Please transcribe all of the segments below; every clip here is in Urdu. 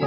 ਤੇ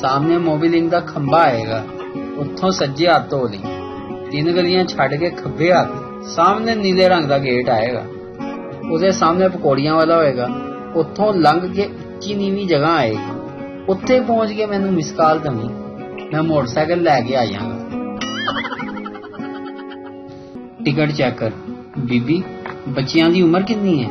ਸਾਹਮਣੇ ਮੋਬਿਲਿੰਗ ਦਾ ਖੰਭਾ ਆਏਗਾ, ਉੱਥੋਂ ਸੱਜੇ ਹੱਥ ਧੋ ਲਈ। 3 ਗਲੀਆਂ ਛੱਡ ਕੇ ਖੱਬੇ ਹੱਥ ਸਾਹਮਣੇ ਨੀਲੇ ਰੰਗ ਦਾ ਗੇਟ ਆਏਗਾ। ਉਹਦੇ ਸਾਹਮਣੇ ਪਕੌੜੀਆਂ ਵਾਲਾ ਹੋਏਗਾ। ਉੱਥੋਂ ਲੰਘ ਕੇ ਉੱਚੀ ਨੀਵੀਂ ਜਗ੍ਹਾ ਆਏਗੀ। ਉੱਥੇ ਪਹੁੰਚ ਕੇ ਮੈਨੂੰ ਮਿਸ ਕਾਲ ਦੇਵੀਂ, ਮੈਂ ਮੋਟਰਸਾਈਕਲ ਲੈ ਕੇ ਆ ਜਾਵਾਂਗਾ। ਟਿਕਟ ਚੈੱਕਰ: ਬੀਬੀ, ਬੱਚਿਆਂ ਦੀ ਉਮਰ ਕਿੰਨੀ ਹੈ?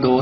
2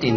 3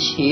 6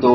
2,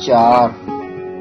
4,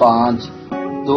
5, 2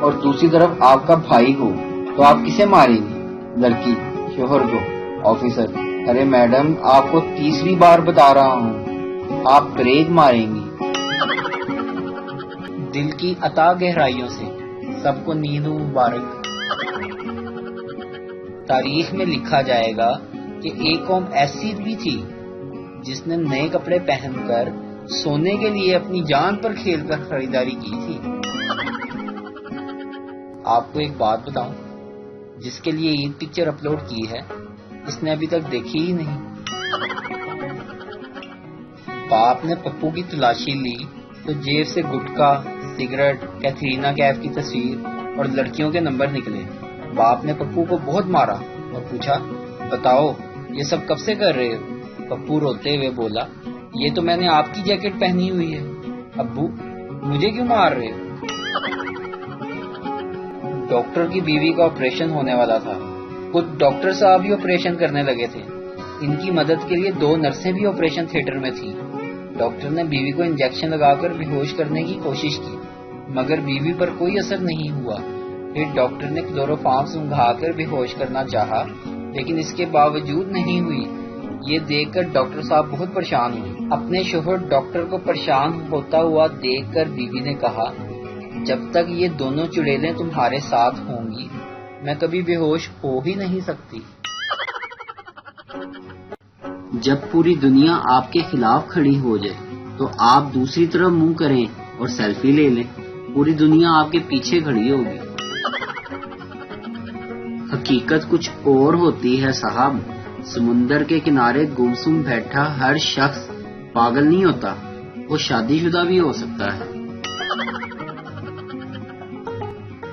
اور دوسری طرف آپ کا بھائی ہو تو آپ کسے ماریں گی؟ لڑکی شوہر کو، آفیسر: ارے میڈم، آپ کو تیسری بار بتا رہا ہوں، آپ بریک ماریں گی۔ دل کی اتھاہ گہرائیوں سے سب کو نیند مبارک۔ تاریخ میں لکھا جائے گا کہ ایک قوم ایسی بھی تھی جس نے نئے کپڑے پہن کر سونے کے لیے اپنی جان پر کھیل کر خریداری کی تھی۔ آپ کو ایک بات بتاؤں، جس کے لیے عید پکچر اپلوڈ کی ہے اس نے ابھی تک دیکھی ہی نہیں۔ باپ نے پپو کی تلاشی لی تو جیب سے گٹکا، سگریٹ، کیتھرینہ کیف کی تصویر اور لڑکیوں کے نمبر نکلے۔ باپ نے پپو کو بہت مارا اور پوچھا، بتاؤ یہ سب کب سے کر رہے ہو؟ پپو روتے ہوئے بولا، یہ تو میں نے آپ کی جیکٹ پہنی ہوئی ہے۔ ابو، مجھے کیوں مار رہے ہو؟ ڈاکٹر کی بیوی کا آپریشن ہونے والا تھا، خود ڈاکٹر صاحب ہی آپریشن کرنے لگے تھے۔ ان کی مدد کے لیے 2 نرسیں بھی آپریشن تھیٹر میں تھیں۔ ڈاکٹر نے بیوی کو انجیکشن لگا کر بے ہوش کرنے کی کوشش کی، مگر بیوی پر کوئی اثر نہیں ہوا۔ پھر ڈاکٹر نے کلوروفارم سنگھا کر بے ہوش کرنا چاہا، لیکن اس کے باوجود نہیں ہوئی۔ یہ دیکھ کر ڈاکٹر صاحب بہت پریشان ہوئے۔ اپنے شوہر ڈاکٹر کو پریشان ہوتا ہوا دیکھ کر بیوی نے کہا، جب تک یہ دونوں چڑیلیں تمہارے ساتھ ہوں گی میں کبھی بے ہوش ہو ہی نہیں سکتی۔ جب پوری دنیا آپ کے خلاف کھڑی ہو جائے تو آپ دوسری طرف منہ کریں اور سیلفی لے لیں، پوری دنیا آپ کے پیچھے کھڑی ہوگی۔ حقیقت کچھ اور ہوتی ہے صاحب۔ سمندر کے کنارے گمسم بیٹھا ہر شخص پاگل نہیں ہوتا، وہ شادی شدہ بھی ہو سکتا ہے۔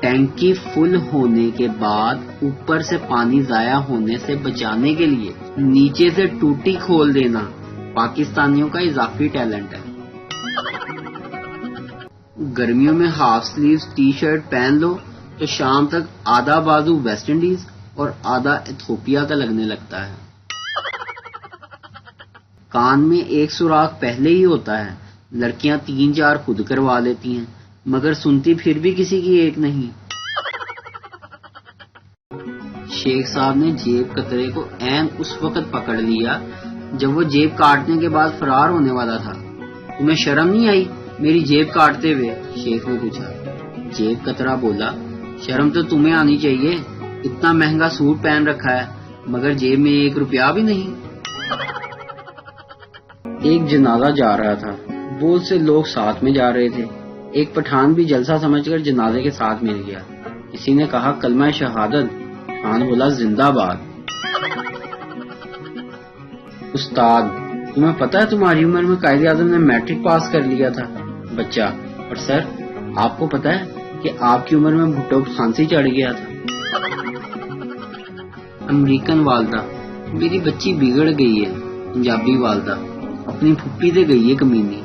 ٹینکی فل ہونے کے بعد اوپر سے پانی ضائع ہونے سے بچانے کے لیے نیچے سے ٹوٹی کھول دینا پاکستانیوں کا اضافی ٹیلنٹ ہے۔ گرمیوں میں ہاف سلیوز ٹی شرٹ پہن لو تو شام تک آدھا بازو ویسٹ انڈیز اور آدھا ایتھوپیا کا لگنے لگتا ہے۔ کان میں ایک سوراخ پہلے ہی ہوتا ہے، لڑکیاں 3-4 خود کروا لیتی ہیں، مگر سنتی پھر بھی کسی کی ایک نہیں۔ شیخ صاحب نے جیب کترے کو عین اس وقت پکڑ لیا جب وہ جیب کاٹنے کے بعد فرار ہونے والا تھا۔ تمہیں شرم نہیں آئی میری جیب کاٹتے ہوئے؟ شیخ نے پوچھا۔ جیب کترا بولا، شرم تو تمہیں آنی چاہیے، اتنا مہنگا سوٹ پہن رکھا ہے مگر جیب میں 1 روپیہ بھی نہیں۔ ایک جنازہ جا رہا تھا، بہت سے لوگ ساتھ میں جا رہے تھے۔ ایک پٹھان بھی جلسہ سمجھ کر جنازے کے ساتھ مل گیا۔ کسی نے کہا کلمہ شہادت، پٹھان بولا زندہ باد۔ استاد، تمہیں پتہ ہے تمہاری عمر میں قائد اعظم نے میٹرک پاس کر لیا تھا؟ بچہ، اور سر آپ کو پتہ ہے کہ آپ کی عمر میں بھٹو کو کھانسی چڑھ گیا تھا؟ امریکن والدہ، میری بچی بگڑ گئی ہے۔ پنجابی والدہ، اپنی پھپھی سے گئی ہے کمینی۔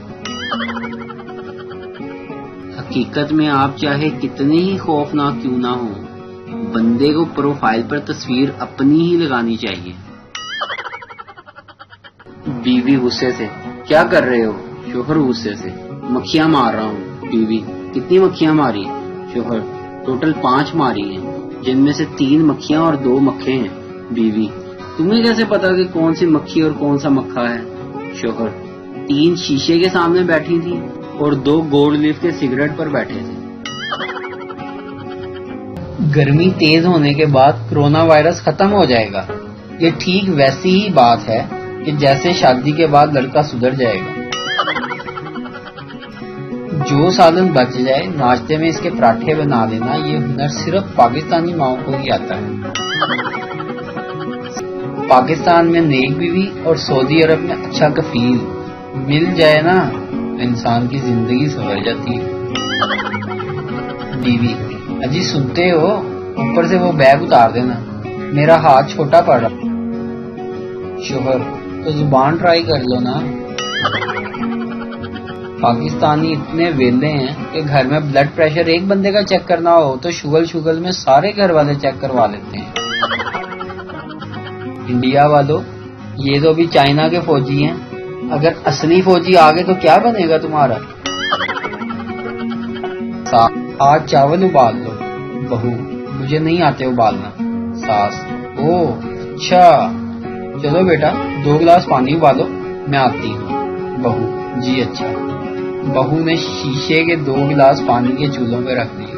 حقیقت میں آپ چاہے کتنے ہی خوفناک کیوں نہ ہوں، بندے کو پروفائل پر تصویر اپنی ہی لگانی چاہیے۔ بیوی غصے سے، کیا کر رہے ہو؟ شوہر غصے سے، مکھیاں مار رہا ہوں۔ بیوی، کتنی مکھیاں ماری؟ شوہر، ٹوٹل 5 ماری ہیں، جن میں سے 3 مکھیاں اور 2 مکھے ہیں۔ بیوی، تمہیں کیسے پتا کہ کون سی مکھی اور کون سا مکھا ہے؟ شوہر، 3 شیشے کے سامنے بیٹھی تھی اور 2 گولڈ لیف کے سگریٹ پر بیٹھے تھے۔ گرمی تیز ہونے کے بعد کرونا وائرس ختم ہو جائے گا، یہ ٹھیک ویسی ہی بات ہے کہ جیسے شادی کے بعد لڑکا سدھر جائے گا۔ جو سالن بچ جائے ناشتے میں اس کے پراٹھے بنا لینا، یہ ہنر صرف پاکستانی ماؤں کو ہی آتا ہے۔ پاکستان میں نیک بیوی اور سعودی عرب میں اچھا کفیل مل جائے نا تو انسان کی زندگی سنور جاتی ہے۔ بیوی، اجی سنتے ہو، اوپر سے وہ بیگ اتار دینا، میرا ہاتھ چھوٹا پڑ رہا۔ شوہر، تو زبان ٹرائی کر لو نا۔ پاکستانی اتنے ویلے ہیں کہ گھر میں بلڈ پریشر ایک بندے کا چیک کرنا ہو تو شگل میں سارے گھر والے چیک کروا لیتے ہیں۔ انڈیا والوں، یہ تو بھی چائنا کے فوجی ہیں، اگر اصلی فوجی آگے تو کیا بنے گا تمہارا؟ آج چاول ابال لو. بہو: مجھے نہیں آتے ابالنا. ساس: او اچھا، چلو بیٹا 2 گلاس پانی ابالو، میں آتی ہوں. بہو: جی اچھا. بہو نے شیشے کے 2 گلاس پانی کے چولہوں پہ رکھ دیے.